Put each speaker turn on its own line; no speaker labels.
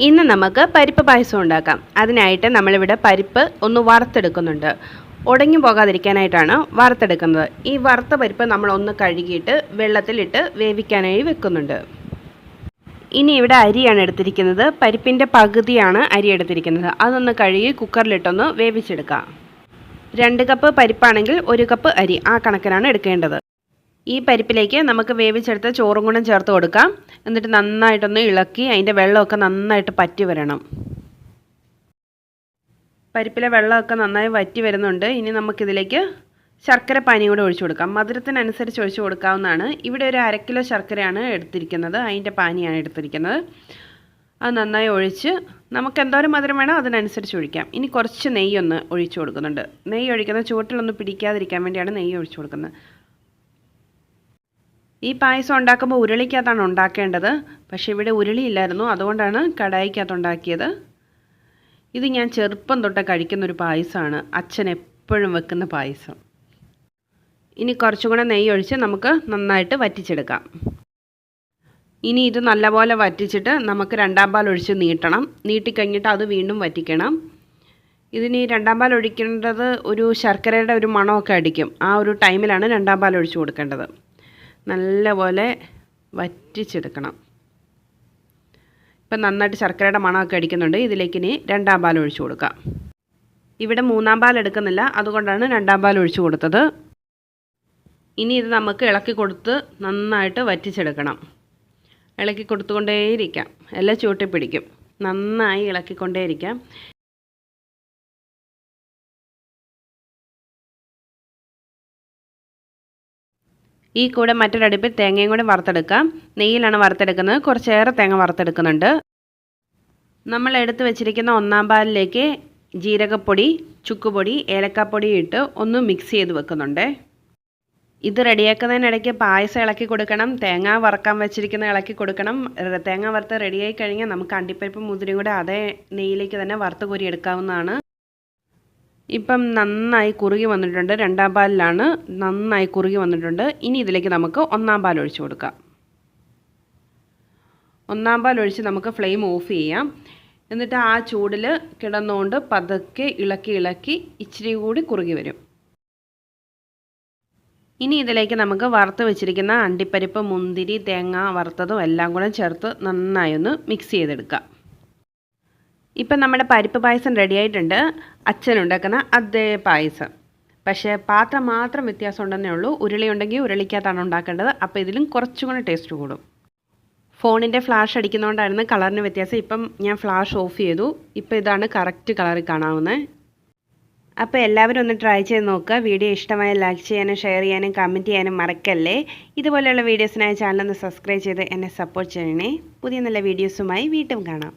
ഇന്ന് നമുക്ക് പരിപ്പ് പായസം ഉണ്ടാക്കാം. അതിനായിട്ട് നമ്മളിവിടെ പരിപ്പ് ഒന്ന് വറുത്തെടുക്കുന്നുണ്ട്. ഉടഞ്ഞു പോകാതിരിക്കാനായിട്ടാണ് വറുത്തെടുക്കുന്നത്. ഈ വറുത്ത പരിപ്പ് നമ്മളൊന്ന് കഴുകിയിട്ട് വെള്ളത്തിലിട്ട് വേവിക്കാനായി വെക്കുന്നുണ്ട്. ഇനി ഇവിടെ അരിയാണ് എടുത്തിരിക്കുന്നത്. പരിപ്പിൻ്റെ പകുതിയാണ് അരി എടുത്തിരിക്കുന്നത്. അതൊന്ന് കഴുകി കുക്കറിലിട്ടൊന്ന് വേവിച്ചെടുക്കാം. 2 കപ്പ് പരിപ്പാണെങ്കിൽ 1 കപ്പ് അരി, ആ കണക്കിനാണ് എടുക്കേണ്ടത്. ഈ പരിപ്പിലേക്ക് നമുക്ക് വേവിച്ചെടുത്ത ചോറും കൂടെ ചേർത്ത് കൊടുക്കാം. എന്നിട്ട് നന്നായിട്ടൊന്ന് ഇളക്കി അതിൻ്റെ വെള്ളമൊക്കെ നന്നായിട്ട് പറ്റി വരണം. പരിപ്പിലെ വെള്ളമൊക്കെ നന്നായി വറ്റി വരുന്നുണ്ട്. ഇനി നമുക്കിതിലേക്ക് ശർക്കര പാനി കൂടെ ഒഴിച്ചു കൊടുക്കാം. മധുരത്തിനനുസരിച്ച് ഒഴിച്ചു കൊടുക്കാവുന്നതാണ്. ഇവിടെ ഒരു 1/2 കിലോ ശർക്കരയാണ് എടുത്തിരിക്കുന്നത്. അതിൻ്റെ പാനിയാണ് എടുത്തിരിക്കുന്നത്. അത് നന്നായി ഒഴിച്ച് നമുക്ക് എന്തോരം മധുരം വേണോ അതിനനുസരിച്ച് ഒഴിക്കാം. ഇനി കുറച്ച് നെയ്യൊന്ന് ഒഴിച്ചു കൊടുക്കുന്നുണ്ട്. നെയ്യ് ഒഴിക്കുന്നത് ചുവട്ടിലൊന്നും പിടിക്കാതിരിക്കാൻ വേണ്ടിയാണ് നെയ്യ് ഒഴിച്ചു കൊടുക്കുന്നത്. ഈ പായസം ഉണ്ടാക്കുമ്പോൾ ഉരുളിക്കകത്താണ് ഉണ്ടാക്കേണ്ടത്. പക്ഷേ ഇവിടെ ഉരുളിയില്ലായിരുന്നു, അതുകൊണ്ടാണ് കടായിക്കകത്ത് ഉണ്ടാക്കിയത്. ഇത് ഞാൻ ചെറുപ്പം തൊട്ട് കഴിക്കുന്നൊരു പായസമാണ്. അച്ഛൻ എപ്പോഴും വെക്കുന്ന പായസം. ഇനി കുറച്ചും കൂടെ നെയ്യ് ഒഴിച്ച് നമുക്ക് നന്നായിട്ട് വറ്റിച്ചെടുക്കാം. ഇനി ഇത് നല്ലപോലെ വറ്റിച്ചിട്ട് നമുക്ക് 2ാം പാൽ ഒഴിച്ച് നീട്ടണം. നീട്ടിക്കഴിഞ്ഞിട്ട് അത് വീണ്ടും വറ്റിക്കണം. ഇതിന് 2ാം പാൽ ഒഴിക്കേണ്ടത് ഒരു ശർക്കരയുടെ ഒരു മണമൊക്കെ അടിക്കും. ആ ഒരു ടൈമിലാണ് 2ാം പാൽ ഒഴിച്ച് കൊടുക്കേണ്ടത്. നല്ലപോലെ വറ്റിച്ചെടുക്കണം. ഇപ്പം നന്നായിട്ട് ശർക്കരയുടെ മണമൊക്കെ അടിക്കുന്നുണ്ട്. ഇതിലേക്ക് ഇനി 2ാം പാൽ ഒഴിച്ചു കൊടുക്കാം. ഇവിടെ 3ാം പാൽ എടുക്കുന്നില്ല, അതുകൊണ്ടാണ് 2ാം പാൽ ഒഴിച്ചു കൊടുത്തത്. ഇനി ഇത് നമുക്ക് ഇളക്കി കൊടുത്ത് നന്നായിട്ട് വറ്റിച്ചെടുക്കണം. ഇളക്കി കൊടുത്തുകൊണ്ടേയിരിക്കാം. എല്ലാം ചൂട്ടി പിടിക്കും. നന്നായി ഇളക്കിക്കൊണ്ടേയിരിക്കാം. ഈ കൂടെ മറ്റൊരടുപ്പിൽ തേങ്ങയും കൂടെ വറുത്തെടുക്കാം. നെയ്യിലാണ് വറുത്തെടുക്കുന്നത്. കുറച്ചേറെ തേങ്ങ വറുത്തെടുക്കുന്നുണ്ട്. നമ്മൾ എടുത്ത് വെച്ചിരിക്കുന്ന 1ാം പാലിലേക്ക് ജീരകപ്പൊടി, ചുക്കുപൊടി, ഏലക്കാപ്പൊടി ഇട്ട് ഒന്ന് മിക്സ് ചെയ്ത് വെക്കുന്നുണ്ട്. ഇത് റെഡിയാക്കുന്നതിനിടയ്ക്ക് പായസം ഇളക്കി കൊടുക്കണം. തേങ്ങ വറുക്കാൻ വെച്ചിരിക്കുന്ന ഇളക്കി കൊടുക്കണം. തേങ്ങ വറുത്ത് റെഡിയായി കഴിഞ്ഞാൽ നമുക്ക് അണ്ടിപ്പരിപ്പ് മുന്തിരിയും കൂടെ അതേ നെയ്യിലേക്ക് തന്നെ വറുത്ത് കോരി എടുക്കാവുന്നതാണ്. ഇപ്പം നന്നായി കുറുകി വന്നിട്ടുണ്ട്. 2ാം പാലിലാണ് നന്നായി കുറുകി വന്നിട്ടുണ്ട്. ഇനി ഇതിലേക്ക് നമുക്ക് 1ാം പാൽ ഒഴിച്ചു കൊടുക്കാം. 1ാം പാൽ ഒഴിച്ച് നമുക്ക് ഫ്ലെയിം ഓഫ് ചെയ്യാം. എന്നിട്ട് ആ ചൂടിൽ കിടന്നുകൊണ്ട് പതുക്കെ ഇളക്കി ഇച്ചിരി കൂടി കുറുകി വരും. ഇനി ഇതിലേക്ക് നമുക്ക് വറുത്ത് വെച്ചിരിക്കുന്ന അണ്ടിപ്പരിപ്പ്, മുന്തിരി, തേങ്ങ വറുത്തതും എല്ലാം കൂടെ ചേർത്ത് നന്നായി ഒന്ന് മിക്സ് ചെയ്തെടുക്കാം. ഇപ്പം നമ്മുടെ പരിപ്പ് പായസം റെഡിയായിട്ടുണ്ട്. അച്ഛനുണ്ടാക്കുന്ന അതേ പായസം. പക്ഷേ പാത്രം മാത്രം വ്യത്യാസം ഉണ്ടെന്നേ ഉള്ളൂ. ഉരുളി ഉണ്ടെങ്കിൽ ഉരുളിക്കകത്താണ് ഉണ്ടാക്കേണ്ടത്. അപ്പോൾ ഇതിലും കുറച്ചും കൂടി ടേസ്റ്റ് കൂടും. ഫോണിൻ്റെ ഫ്ലാഷ് അടിക്കുന്നതുകൊണ്ടായിരുന്നു കളറിന് വ്യത്യാസം. ഇപ്പം ഞാൻ ഫ്ലാഷ് ഓഫ് ചെയ്തു. ഇപ്പോൾ ഇതാണ് കറക്റ്റ് കളറിൽ കാണാവുന്നത്. അപ്പോൾ എല്ലാവരും ഒന്ന് ട്രൈ ചെയ്ത് നോക്കുക. വീഡിയോ ഇഷ്ടമായ ലൈക്ക് ചെയ്യാനും ഷെയർ ചെയ്യാനും കമൻറ്റ് ചെയ്യാനും മറക്കല്ലേ. ഇതുപോലെയുള്ള വീഡിയോസിനായി ചാനൽ ഒന്ന് സബ്സ്ക്രൈബ് ചെയ്ത് എന്നെ സപ്പോർട്ട് ചെയ്യണേ. പുതിയ നല്ല വീഡിയോസുമായി വീണ്ടും കാണാം.